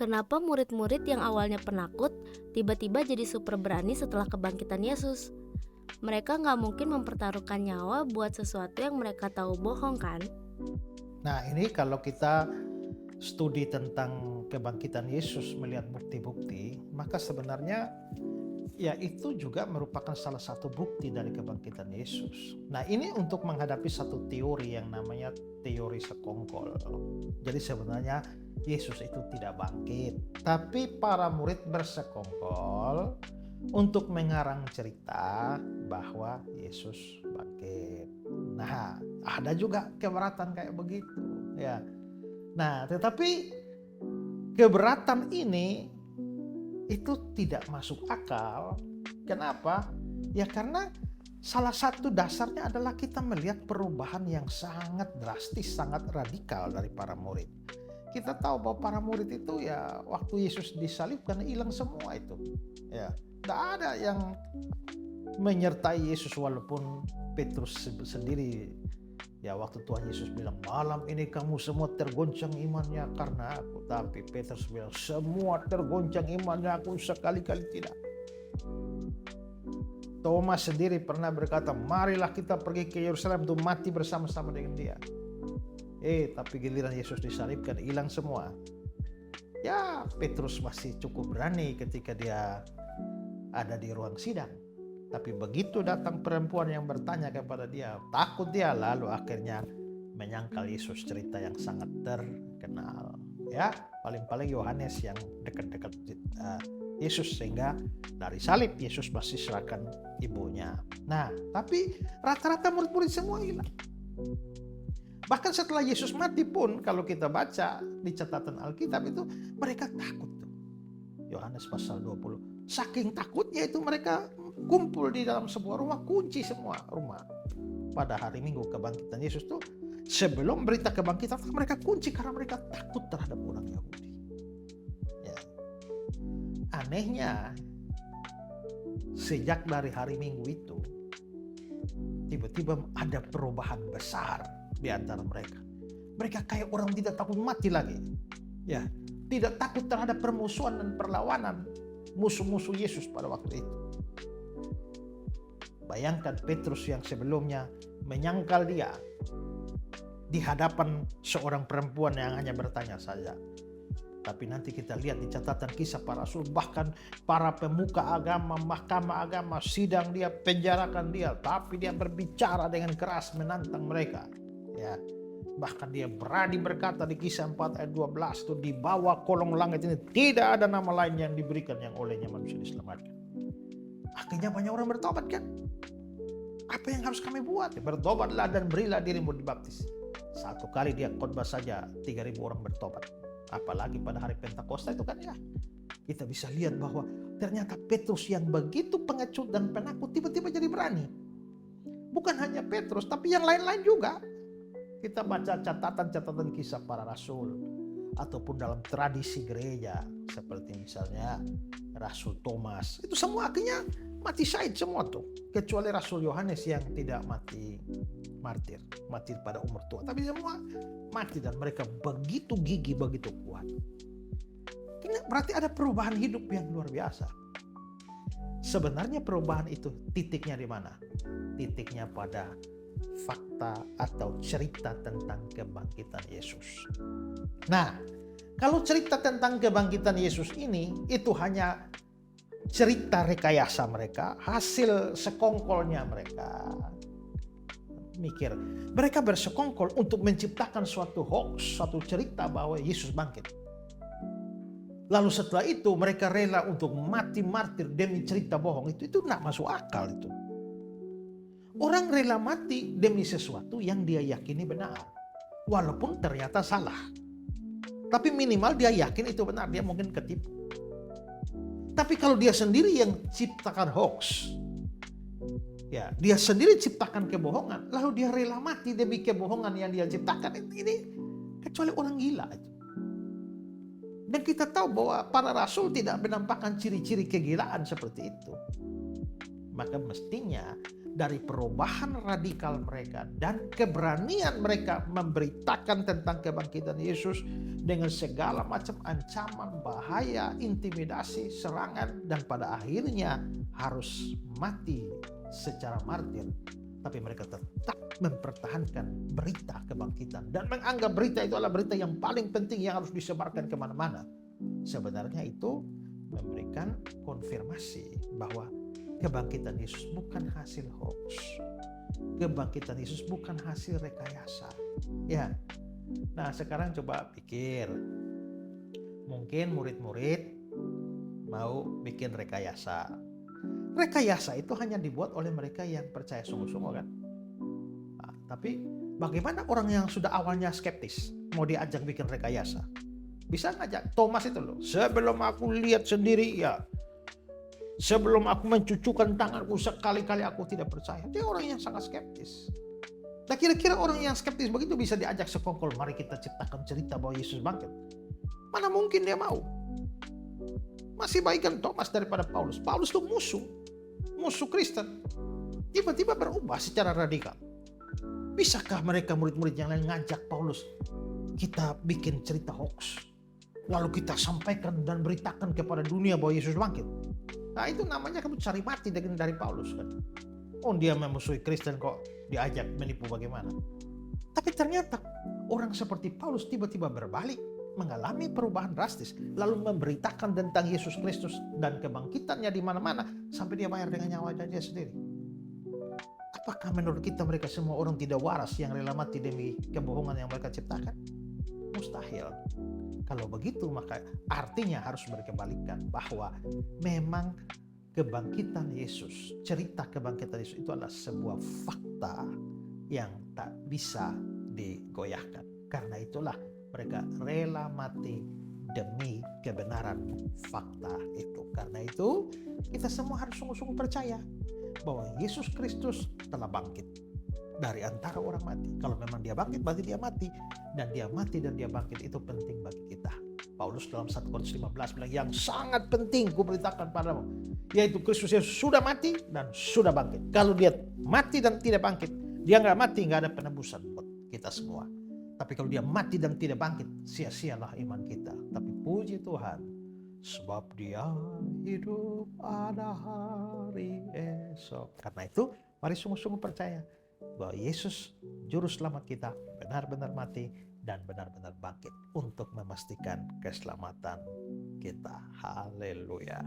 Kenapa murid-murid yang awalnya penakut tiba-tiba jadi super berani setelah kebangkitan Yesus? Mereka nggak mungkin mempertaruhkan nyawa buat sesuatu yang mereka tahu bohong kan? Nah, ini kalau kita studi tentang kebangkitan Yesus, melihat bukti-bukti, maka sebenarnya ya itu juga merupakan salah satu bukti dari kebangkitan Yesus. Nah, ini untuk menghadapi satu teori yang namanya teori sekongkol. Jadi sebenarnya Yesus itu tidak bangkit, tapi para murid bersekongkol untuk mengarang cerita bahwa Yesus bangkit. Nah, ada juga keberatan kayak begitu, ya. Nah, tetapi keberatan ini itu tidak masuk akal. Kenapa? Ya karena salah satu dasarnya adalah kita melihat perubahan yang sangat drastis, sangat radikal dari para murid. Kita tahu bahwa para murid itu ya waktu Yesus disalibkan hilang semua itu. Ya, tidak ada yang menyertai Yesus walaupun Petrus sendiri. Ya waktu Tuhan Yesus bilang, malam ini kamu semua tergoncang imannya karena aku. Tapi Petrus bilang, semua tergoncang imannya, aku sekali-kali tidak. Thomas sendiri pernah berkata, marilah kita pergi ke Yerusalem untuk mati bersama-sama dengan dia. Tapi giliran Yesus disalibkan, hilang semua. Ya Petrus masih cukup berani ketika dia ada di ruang sidang. Tapi begitu datang perempuan yang bertanya kepada dia, takut dia, lalu akhirnya menyangkal Yesus, cerita yang sangat terkenal. Ya, paling-paling Yohanes yang dekat-dekat Yesus, sehingga dari salib Yesus masih serahkan ibunya. Nah, tapi rata-rata murid-murid semua hilang. Bahkan setelah Yesus mati pun, kalau kita baca di catatan Alkitab itu, mereka takut. Yohanes pasal 20. Saking takutnya itu mereka kumpul di dalam sebuah rumah, kunci semua rumah. Pada hari Minggu kebangkitan Yesus tuh, sebelum berita kebangkitan mereka kunci karena mereka takut terhadap orang Yahudi. Ya. Anehnya, sejak dari hari Minggu itu, tiba-tiba ada perubahan besar di antara mereka. Mereka kayak orang tidak takut mati lagi. Ya, tidak takut terhadap permusuhan dan perlawanan musuh-musuh Yesus pada waktu itu. Bayangkan Petrus yang sebelumnya menyangkal dia di hadapan seorang perempuan yang hanya bertanya saja. Tapi nanti kita lihat di catatan kisah para rasul, bahkan para pemuka agama, mahkamah agama, sidang dia, penjarakan dia, tapi dia berbicara dengan keras menantang mereka. Ya, bahkan dia berani berkata di kisah 4 ayat 12 itu, di bawah kolong langit ini tidak ada nama lain yang diberikan yang olehnya manusia diselamatkan. Akhirnya banyak orang bertobat kan? Apa yang harus kami buat? Bertobatlah dan berilah dirimu dibaptis. Satu kali dia khotbah saja 3.000 orang bertobat. Apalagi pada hari Pentakosta itu kan ya. Kita bisa lihat bahwa ternyata Petrus yang begitu pengecut dan penakut tiba-tiba jadi berani. Bukan hanya Petrus tapi yang lain-lain juga. Kita baca catatan-catatan kisah para rasul ataupun dalam tradisi gereja seperti misalnya Rasul Thomas, itu semua akhirnya mati syahid semua tuh, kecuali Rasul Yohanes yang tidak mati martir, mati pada umur tua, tapi semua mati dan mereka begitu gigih, begitu kuat. Ini berarti ada perubahan hidup yang luar biasa. Sebenarnya perubahan itu titiknya di mana? Titiknya pada fakta atau cerita tentang kebangkitan Yesus. Nah, kalau cerita tentang kebangkitan Yesus ini itu hanya cerita rekayasa mereka, hasil sekongkolnya mereka. Mikir, mereka bersekongkol untuk menciptakan suatu hoax, suatu cerita bahwa Yesus bangkit. Lalu setelah itu mereka rela untuk mati martir demi cerita bohong itu tidak masuk akal itu. Orang rela mati demi sesuatu yang dia yakini benar, walaupun ternyata salah. Tapi minimal dia yakin itu benar, dia mungkin ketipu. Tapi kalau dia sendiri yang ciptakan hoax, ya dia sendiri ciptakan kebohongan, lalu dia rela mati demi kebohongan yang dia ciptakan, ini kecuali orang gila itu. Dan kita tahu bahwa para rasul tidak menampakkan ciri-ciri kegilaan seperti itu. maka mestinya dari perubahan radikal mereka dan keberanian mereka memberitakan tentang kebangkitan Yesus dengan segala macam ancaman, bahaya, intimidasi, serangan, dan pada akhirnya harus mati secara martir. Tapi mereka tetap mempertahankan berita kebangkitan dan menganggap berita itu adalah berita yang paling penting yang harus disebarkan kemana-mana. Sebenarnya itu memberikan konfirmasi bahwa kebangkitan Yesus bukan hasil hoax. Kebangkitan Yesus bukan hasil rekayasa. Ya. Nah, sekarang coba pikir. Mungkin murid-murid mau bikin rekayasa. Rekayasa itu hanya dibuat oleh mereka yang percaya sungguh-sungguh kan. Nah, tapi bagaimana orang yang sudah awalnya skeptis mau diajak bikin rekayasa? Bisa ngajak Thomas itu loh. Sebelum aku lihat sendiri ya. Sebelum aku mencucukkan tanganku sekali-kali aku tidak percaya. Dia orang yang sangat skeptis. Nah, kira-kira orang yang skeptis begitu bisa diajak sekongkol. Mari kita ciptakan cerita bahwa Yesus bangkit. Mana mungkin dia mau? Masih baikkan Thomas daripada Paulus. Paulus itu musuh Kristen. Tiba-tiba berubah secara radikal. Bisakah mereka murid-murid yang lain ngajak Paulus? Kita bikin cerita hoax. Lalu kita sampaikan dan beritakan kepada dunia bahwa Yesus bangkit. Nah, itu namanya kamu cari mati dari Paulus kan. Oh, dia memusuhi Kristen kok diajak menipu bagaimana. Tapi ternyata orang seperti Paulus tiba-tiba berbalik, mengalami perubahan drastis, lalu memberitakan tentang Yesus Kristus dan kebangkitannya di mana-mana sampai dia bayar dengan nyawa dia sendiri. Apakah menurut kita mereka semua orang tidak waras yang rela mati demi kebohongan yang mereka ciptakan? Mustahil. Kalau begitu maka artinya harus berkebalikan bahwa memang kebangkitan Yesus, cerita kebangkitan Yesus itu adalah sebuah fakta yang tak bisa digoyahkan. Karena itulah mereka rela mati demi kebenaran fakta itu. Karena itu kita semua harus sungguh-sungguh percaya bahwa Yesus Kristus telah bangkit dari antara orang mati. Kalau memang dia bangkit, berarti dia mati. Dan dia mati dan dia bangkit itu penting bagi kita. Paulus dalam 1 Korintus 15 bilang, yang sangat penting kuberitakan padamu, yaitu Kristus Yesus sudah mati dan sudah bangkit. Kalau dia mati dan tidak bangkit, dia nggak mati, nggak ada penebusan buat kita semua. Tapi kalau dia mati dan tidak bangkit, sia-sialah iman kita. Tapi puji Tuhan, sebab dia hidup ada hari esok. Karena itu, mari sungguh-sungguh percaya bahwa Yesus juru selamat kita benar-benar mati dan benar-benar bangkit untuk memastikan keselamatan kita. Haleluya.